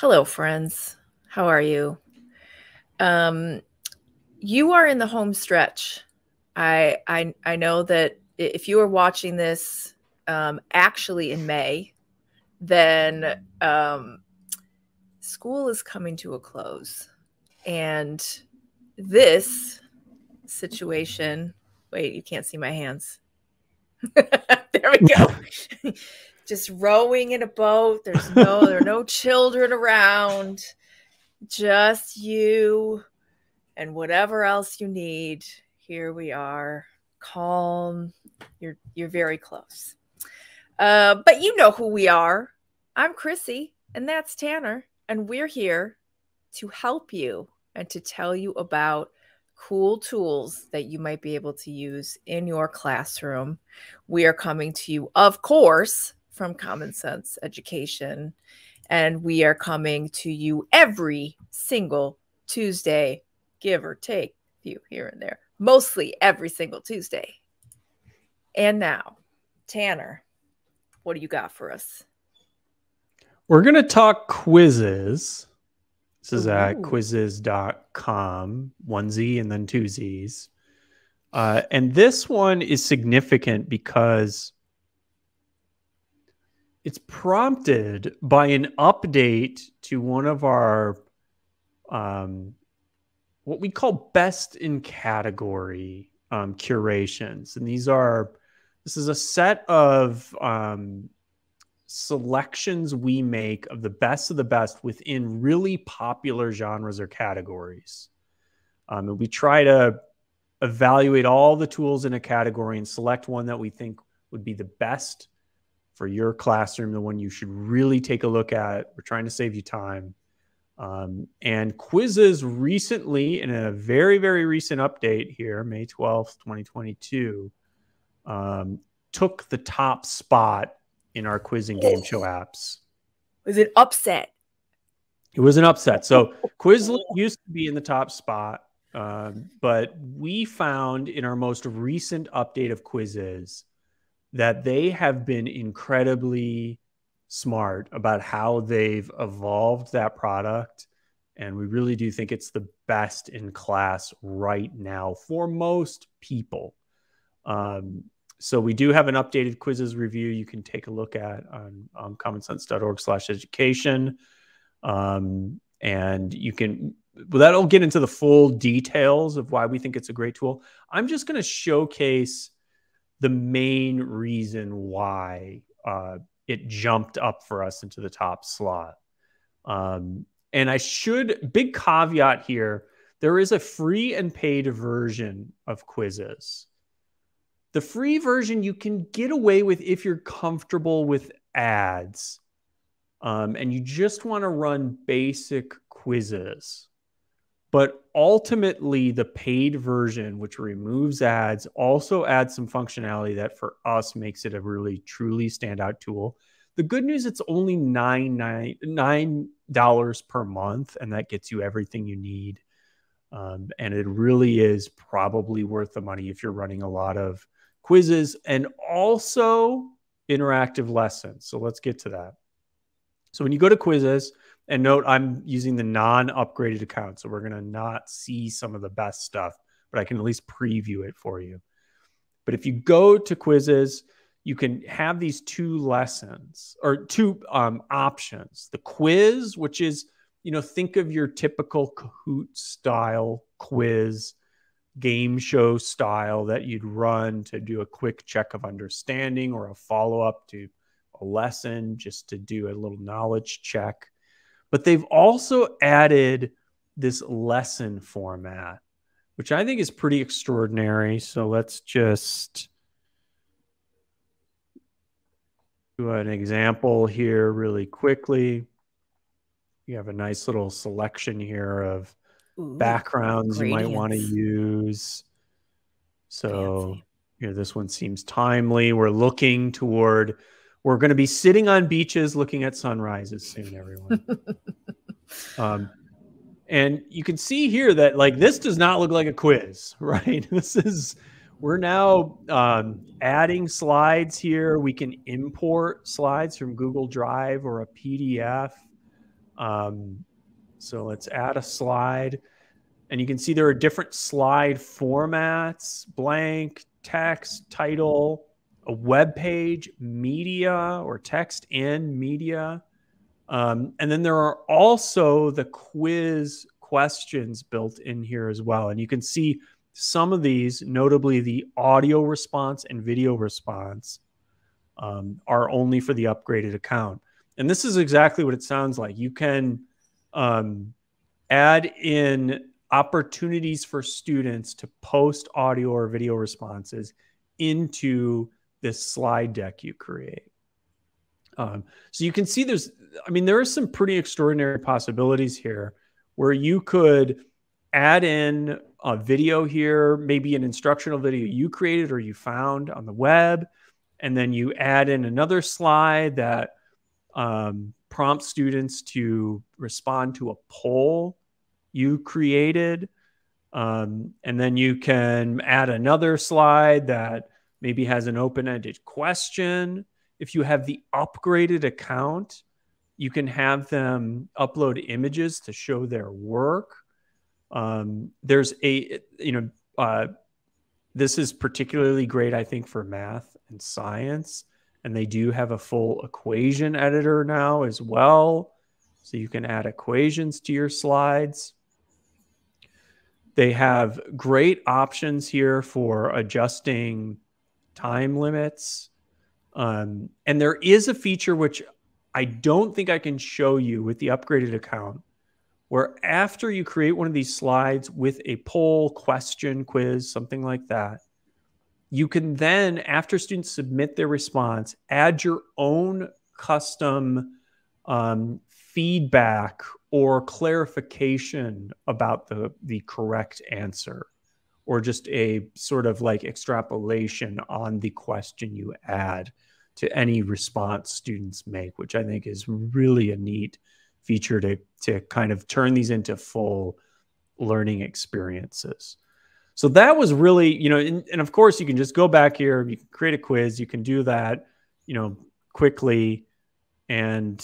Hello, friends. How are you? Um, you are in the home stretch. I know that if you are watching this actually in May, then school is coming to a close, and this situation. Wait, you can't see my hands. There we go. Just rowing in a boat. There are no children around. Just you and whatever else you need. Here we are, calm. You're very close. But you know who we are. I'm Chrissy, and that's Tanner, and we're here to help you and to tell you about cool tools that you might be able to use in your classroom. We are coming to you, of course, from Common Sense Education, and we are coming to you every single Tuesday, give or take a few here and there, mostly every single Tuesday. And now, Tanner, what do you got for us? We're going to talk quizzes. This is at Ooh. quizizz.com, one Z and then two Z's. And this one is significant because it's prompted by an update to one of our what we call best in category curations. And this is a set of selections we make of the best within really popular genres or categories. And we try to evaluate all the tools in a category and select one that we think would be the best for your classroom, the one you should really take a look at. We're trying to save you time. And Quizizz recently, in a very, very recent update here, May 12th, 2022, took the top spot in our quiz and game show apps. Was it upset? It was an upset. So Quizlet used to be in the top spot, but we found in our most recent update of Quizizz that they have been incredibly smart about how they've evolved that product. And we really do think it's the best in class right now for most people. So we do have an updated Quizizz review you can take a look at on commonsense.org/education. And you can, well, that'll get into the full details of why we think it's a great tool. I'm just going to showcase the main reason why it jumped up for us into the top slot. And big caveat here, there is a free and paid version of Quizizz. The free version you can get away with if you're comfortable with ads and you just want to run basic quizzes. But ultimately, the paid version, which removes ads, also adds some functionality that for us makes it a really, truly standout tool. The good news, it's only $9 per month, and that gets you everything you need. And it really is probably worth the money if you're running a lot of quizzes and also interactive lessons. So let's get to that. So when you go to Quizizz, and note, I'm using the non-upgraded account, so we're going to not see some of the best stuff, but I can at least preview it for you. But if you go to Quizizz, you can have these two lessons or two options. The quiz, which is, think of your typical Kahoot style quiz, game show style that you'd run to do a quick check of understanding or a follow-up to a lesson just to do a little knowledge check. But they've also added this lesson format, which I think is pretty extraordinary. So let's just do an example here really quickly. You have a nice little selection here of backgrounds you might want to use. So here, this one seems timely. We're going to be sitting on beaches looking at sunrises soon, everyone. And you can see here that this does not look like a quiz, right? We're now adding slides here. We can import slides from Google Drive or a PDF. So let's add a slide. And you can see there are different slide formats: blank, text, title, a web page, media, or text and media. And then there are also the quiz questions built in here as well. And you can see some of these, notably the audio response and video response, are only for the upgraded account. And this is exactly what it sounds like. You can add in opportunities for students to post audio or video responses into this slide deck you create. So you can see there are some pretty extraordinary possibilities here where you could add in a video here, maybe an instructional video you created or you found on the web, and then you add in another slide that prompts students to respond to a poll you created. And then you can add another slide that maybe has an open-ended question. If you have the upgraded account, you can have them upload images to show their work. There's this is particularly great, I think, for math and science. And they do have a full equation editor now as well. So you can add equations to your slides. They have great options here for adjusting time limits. And there is a feature which I don't think I can show you with the upgraded account, where after you create one of these slides with a poll, question, quiz, something like that, you can then, after students submit their response, add your own custom feedback or clarification about the correct answer, or just a sort of like extrapolation on the question you add to any response students make, which I think is really a neat feature to kind of turn these into full learning experiences. So that was really, and of course you can just go back here, you can create a quiz, you can do that, quickly and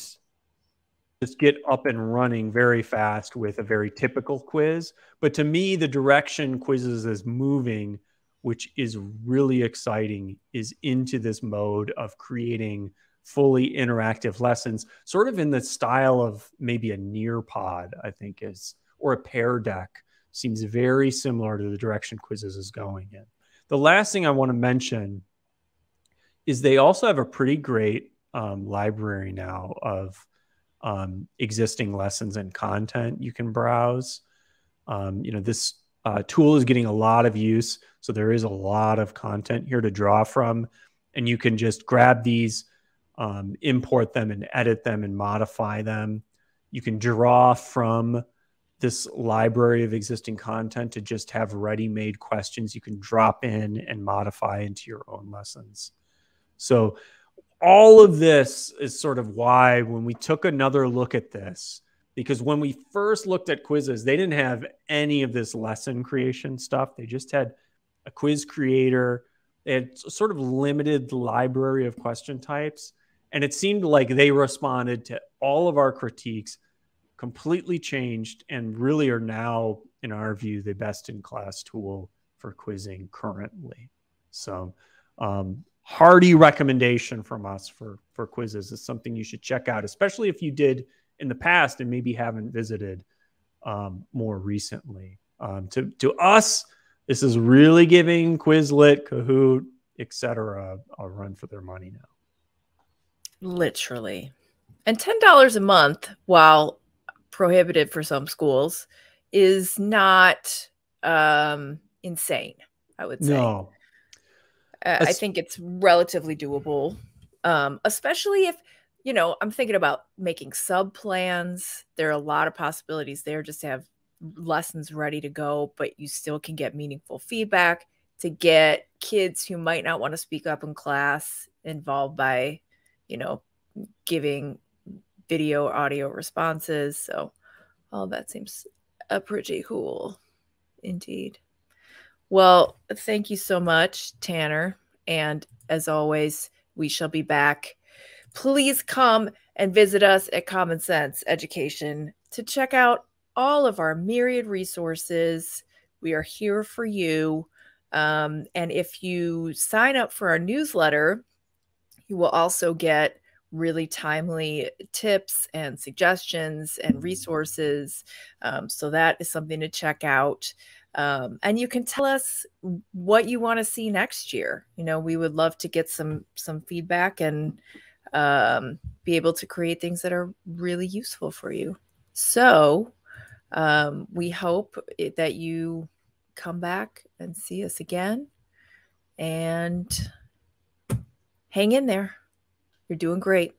just get up and running very fast with a very typical quiz. But to me, the direction Quizizz is moving, which is really exciting, is into this mode of creating fully interactive lessons, sort of in the style of maybe a Nearpod, I think or a Pear Deck. Seems very similar to the direction Quizizz is going in. The last thing I want to mention is they also have a pretty great library now of existing lessons and content you can browse. This tool is getting a lot of use, so there is a lot of content here to draw from, and you can just grab these, import them and edit them and modify them. You can draw from this library of existing content to just have ready-made questions you can drop in and modify into your own lessons. So all of this is sort of why when we took another look at this, because when we first looked at Quizizz, they didn't have any of this lesson creation stuff. They just had a quiz creator. They had sort of limited library of question types. And it seemed like they responded to all of our critiques, completely changed, and really are now, in our view, the best-in-class tool for quizzing currently. So hearty recommendation from us for Quizizz. Is something you should check out, especially if you did in the past and maybe haven't visited more recently. To us, this is really giving Quizlet, Kahoot, etc. a run for their money now. Literally. And $10 a month, while prohibitive for some schools, is not insane, I would say. No. I think it's relatively doable, especially if, I'm thinking about making sub plans. There are a lot of possibilities there just to have lessons ready to go, but you still can get meaningful feedback, to get kids who might not want to speak up in class involved by, giving video, audio responses. So all that seems pretty cool indeed. Well, thank you so much, Tanner. And as always, we shall be back. Please come and visit us at Common Sense Education to check out all of our myriad resources. We are here for you. And if you sign up for our newsletter, you will also get really timely tips and suggestions and resources. So that is something to check out. And you can tell us what you want to see next year. We would love to get some feedback and be able to create things that are really useful for you. So we hope that you come back and see us again, and hang in there. You're doing great.